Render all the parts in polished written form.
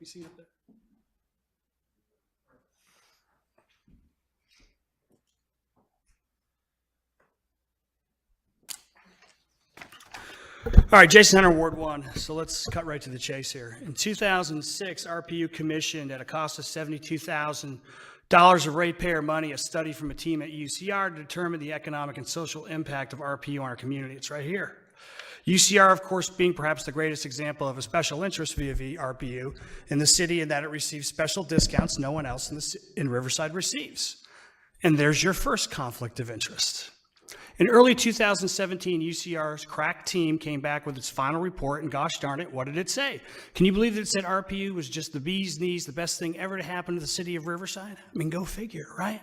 be seen up there. All right, Jason Hunter, Ward 1. So let's cut right to the chase here. In 2006, RPU commissioned at a cost of $72,000 of ratepayer money a study from a team at UCR to determine the economic and social impact of RPU on our community. It's right here. UCR, of course, being perhaps the greatest example of a special interest via RPU in the city, in that it receives special discounts no one else in Riverside receives. And there's your first conflict of interest. In early 2017, UCR's crack team came back with its final report, and gosh darn it, what did it say? Can you believe that it said RPU was just the bee's knees, the best thing ever to happen to the city of Riverside? I mean, go figure, right?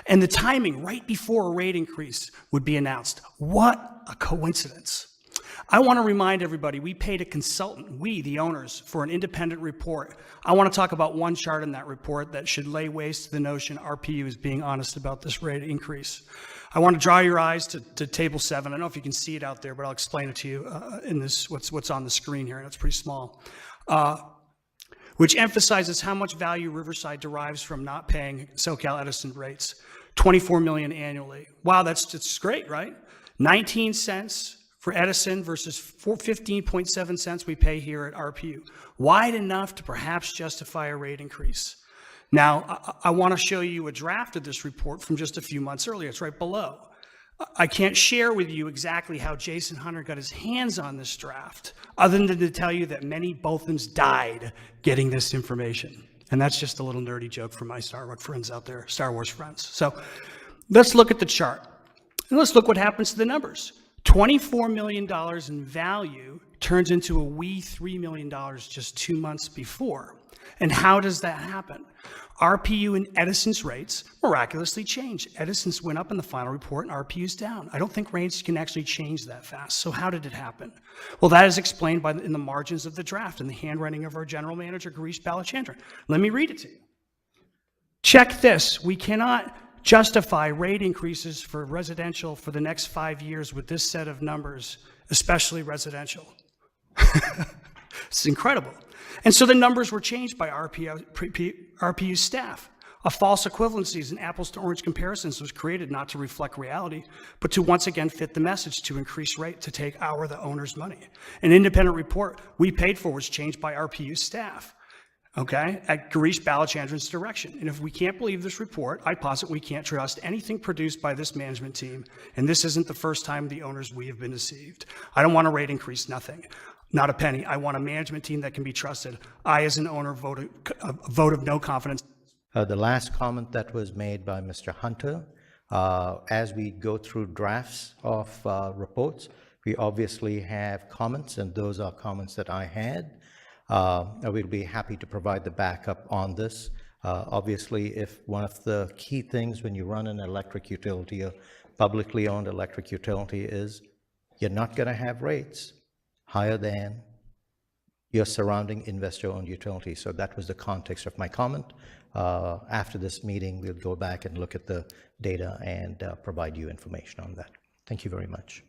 And the timing, right before a rate increase would be announced. What a coincidence. I want to remind everybody, we paid a consultant, we, the owners, for an independent report. I want to talk about one chart in that report that should lay waste to the notion RPU is being honest about this rate increase. I want to draw your eyes to table 7. I don't know if you can see it out there, but I'll explain it to you in this, what's on the screen here, and it's pretty small, which emphasizes how much value Riverside derives from not paying SoCal Edison rates, $24 million annually. Wow, that's great, right? 19 cents for Edison versus 15.7 cents we pay here at RPU. Wide enough to perhaps justify a rate increase. Now, I want to show you a draft of this report from just a few months earlier. It's right below. I can't share with you exactly how Jason Hunter got his hands on this draft, other than to tell you that many Bothans died getting this information. And that's just a little nerdy joke for my Star Wars friends out there, Star Wars friends. So let's look at the chart. And let's look what happens to the numbers. $24 million in value turns into a wee $3 million just 2 months before. And how does that happen? RPU and Edison's rates miraculously change. Edison's went up in the final report and RPU's down. I don't think rates can actually change that fast. So how did it happen? Well, that is explained in the margins of the draft in the handwriting of our general manager, Girish Balachandran. Let me read it to you. Check this. We cannot justify rate increases for residential for the next 5 years with this set of numbers, especially residential. It's incredible. And so the numbers were changed by RPU's staff. A false equivalencies and apples to orange comparisons was created not to reflect reality, but to once again fit the message to increase rate to take the owner's money. An independent report we paid for was changed by RPU's staff, okay, at Girish Balachandran's direction. And if we can't believe this report, I posit we can't trust anything produced by this management team, and this isn't the first time the owners we have been deceived. I don't want a rate increase, nothing. Not a penny. I want a management team that can be trusted. I, as an owner, vote of no confidence. The last comment that was made by Mr. Hunter, as we go through drafts of reports, we obviously have comments, and those are comments that I had. I will be happy to provide the backup on this. Obviously, if one of the key things when you run an electric utility, a publicly owned electric utility, is you're not going to have rates higher than your surrounding investor-owned utility. So that was the context of my comment. After this meeting, we'll go back and look at the data and provide you information on that. Thank you very much.